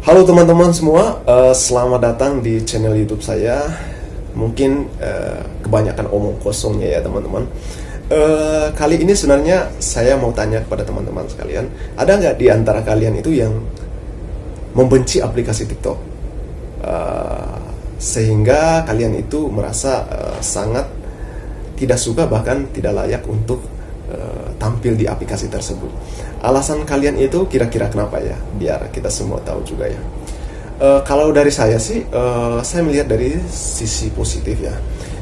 Halo teman-teman semua, selamat datang di channel YouTube saya. Mungkin kebanyakan omong kosongnya ya teman-teman. Kali ini sebenarnya saya mau tanya kepada teman-teman sekalian, ada nggak di antara kalian itu yang membenci aplikasi TikTok? Sehingga kalian itu merasa sangat tidak suka, bahkan tidak layak untuk tampil di aplikasi tersebut. Alasan kalian itu kira-kira kenapa ya? Biar kita semua tahu juga ya. Kalau dari saya sih, saya melihat dari sisi positif ya.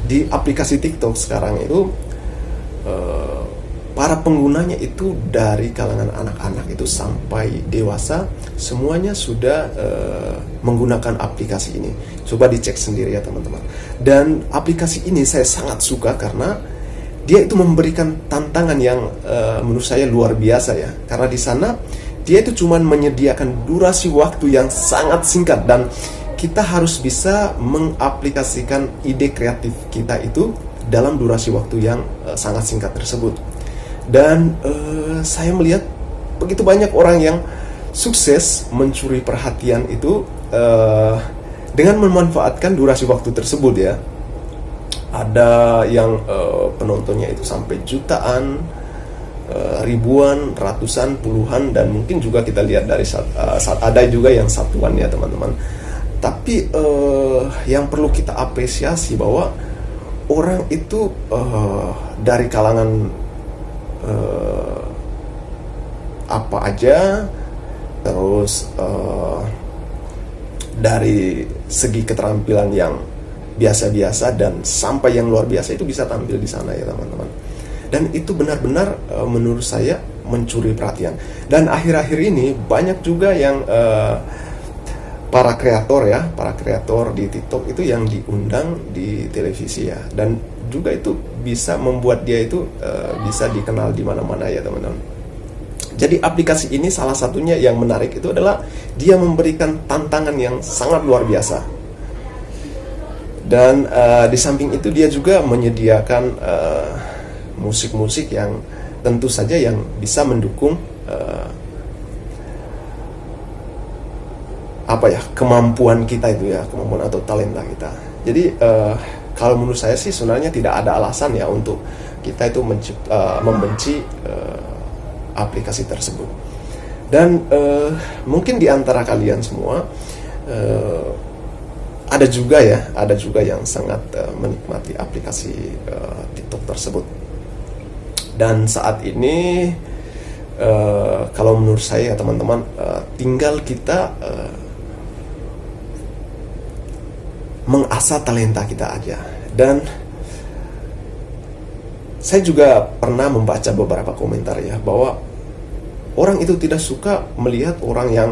Di aplikasi TikTok sekarang itu para penggunanya itu dari kalangan anak-anak itu sampai dewasa, semuanya sudah menggunakan aplikasi ini. Coba dicek sendiri ya teman-teman. Dan aplikasi ini saya sangat suka karena dia itu memberikan tantangan yang menurut saya luar biasa ya. Karena di sana dia itu cuma menyediakan durasi waktu yang sangat singkat, dan kita harus bisa mengaplikasikan ide kreatif kita itu dalam durasi waktu yang sangat singkat tersebut. Dan saya melihat begitu banyak orang yang sukses mencuri perhatian itu dengan memanfaatkan durasi waktu tersebut ya. Ada yang penontonnya itu sampai jutaan, ribuan, ratusan, puluhan, dan mungkin juga kita lihat dari saat ada juga yang satuan ya teman-teman. Tapi yang perlu kita apresiasi bahwa orang itu dari kalangan apa aja, terus dari segi keterampilan yang biasa-biasa dan sampai yang luar biasa itu bisa tampil di sana ya teman-teman. Dan itu benar-benar menurut saya mencuri perhatian. Dan akhir-akhir ini banyak juga yang para kreator di TikTok itu yang diundang di televisi ya. Dan juga itu bisa membuat dia itu bisa dikenal di mana-mana ya teman-teman. Jadi aplikasi ini salah satunya yang menarik itu adalah dia memberikan tantangan yang sangat luar biasa. Dan di samping itu dia juga menyediakan musik-musik yang tentu saja yang bisa mendukung kemampuan kita itu ya, kemampuan atau talenta kita. Jadi kalau menurut saya sih sebenarnya tidak ada alasan ya untuk kita itu membenci aplikasi tersebut. Dan mungkin di antara kalian semua ada juga yang sangat menikmati aplikasi TikTok tersebut. Dan saat ini kalau menurut saya teman-teman, tinggal kita mengasah talenta kita aja. Dan saya juga pernah membaca beberapa komentar ya, bahwa orang itu tidak suka melihat orang yang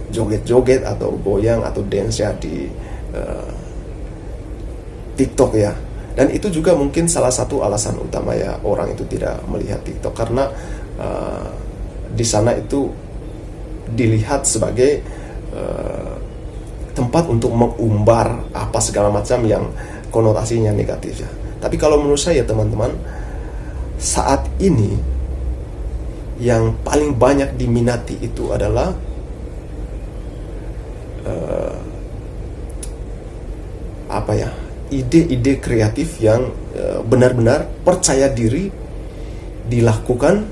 joget-joget atau goyang atau dance ya di TikTok ya. Dan itu juga mungkin salah satu alasan utama ya orang itu tidak melihat TikTok, karena di sana itu dilihat sebagai tempat untuk mengumbar apa segala macam yang konotasinya negatif ya. Tapi kalau menurut saya teman-teman, saat ini yang paling banyak diminati itu adalah ide-ide kreatif yang benar-benar percaya diri dilakukan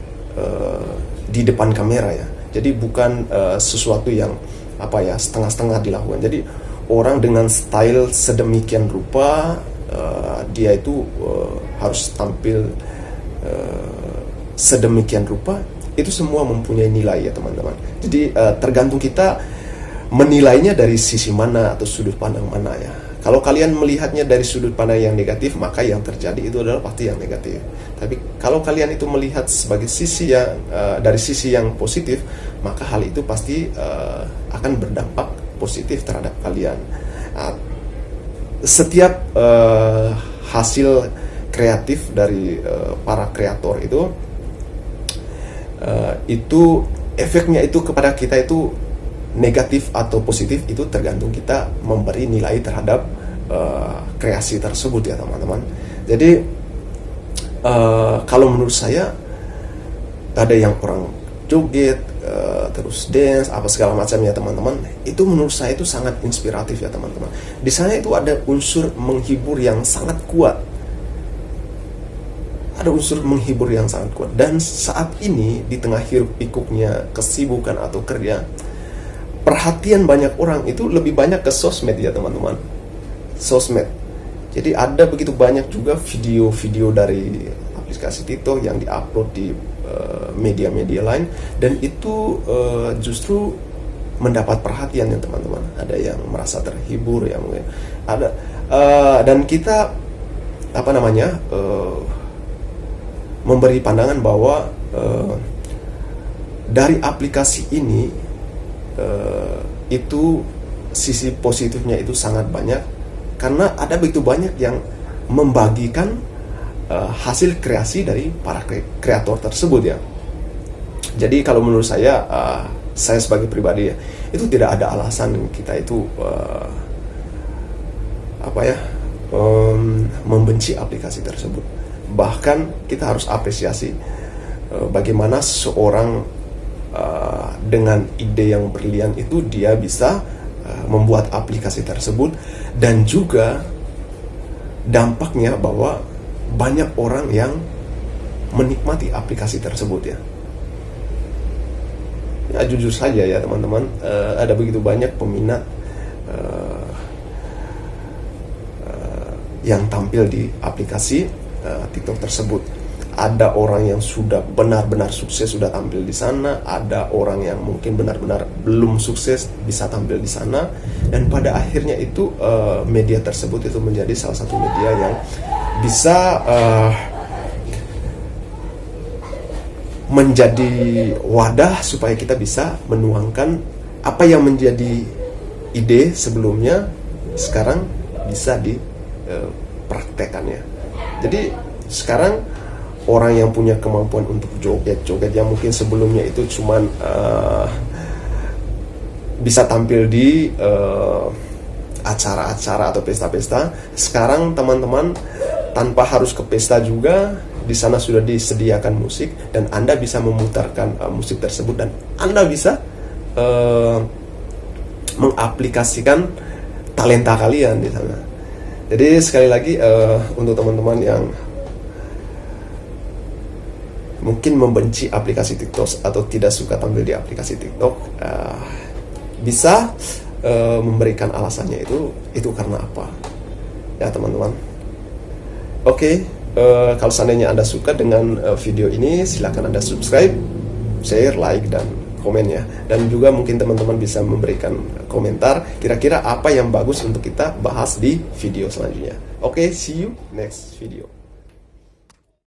di depan kamera ya. Jadi bukan sesuatu yang setengah-setengah dilakukan. Jadi orang dengan style sedemikian rupa, dia itu harus tampil sedemikian rupa, itu semua mempunyai nilai ya teman-teman. Jadi tergantung kita menilainya dari sisi mana atau sudut pandang mana ya. Kalau kalian melihatnya dari sudut pandang yang negatif, maka yang terjadi itu adalah pasti yang negatif. Tapi kalau kalian itu melihat sebagai sisi yang dari sisi yang positif, maka hal itu pasti akan berdampak positif terhadap kalian. Setiap hasil kreatif dari para kreator itu efeknya itu kepada kita itu negatif atau positif, itu tergantung kita memberi nilai terhadap kreasi tersebut ya teman-teman. Jadi kalau menurut saya ada yang orang joget, terus dance apa segala macam ya teman-teman. Itu menurut saya itu sangat inspiratif ya teman-teman. Di sana itu ada unsur menghibur yang sangat kuat. Ada unsur menghibur yang sangat kuat. Dan saat ini di tengah hiruk pikuknya kesibukan atau kerja, perhatian banyak orang itu lebih banyak ke sosmed ya teman-teman. Sosmed. Jadi ada begitu banyak juga video-video dari aplikasi TikTok yang diupload di media-media lain, dan itu justru mendapat perhatian ya teman-teman. Ada yang merasa terhibur ya mungkin. Ada dan kita memberi pandangan bahwa dari aplikasi ini itu sisi positifnya itu sangat banyak, karena ada begitu banyak yang membagikan hasil kreasi dari para kreator tersebut ya. Jadi kalau menurut saya sebagai pribadi ya, itu tidak ada alasan kita itu membenci aplikasi tersebut. Bahkan kita harus apresiasi bagaimana seorang dengan ide yang brilian itu dia bisa membuat aplikasi tersebut, dan juga dampaknya bahwa banyak orang yang menikmati aplikasi tersebut ya. Ya jujur saja ya teman-teman, ada begitu banyak peminat yang tampil di aplikasi TikTok tersebut. Ada orang yang sudah benar-benar sukses sudah tampil di sana, ada orang yang mungkin benar-benar belum sukses bisa tampil di sana, dan pada akhirnya itu media tersebut itu menjadi salah satu media yang bisa menjadi wadah supaya kita bisa menuangkan apa yang menjadi ide sebelumnya sekarang bisa dipraktekannya. Jadi sekarang orang yang punya kemampuan untuk joget-joget yang mungkin sebelumnya itu cuman bisa tampil di acara-acara atau pesta-pesta, sekarang teman-teman tanpa harus ke pesta juga di sana sudah disediakan musik, dan Anda bisa memutarkan musik tersebut, dan Anda bisa mengaplikasikan talenta kalian di sana. Jadi sekali lagi untuk teman-teman yang mungkin membenci aplikasi TikTok atau tidak suka tampil di aplikasi TikTok, bisa memberikan alasannya itu karena apa ya teman-teman. Oke, kalau seandainya Anda suka dengan video ini, silakan Anda subscribe, share, like, dan komen ya. Dan juga mungkin teman-teman bisa memberikan komentar kira-kira apa yang bagus untuk kita bahas di video selanjutnya. Oke, see you next video.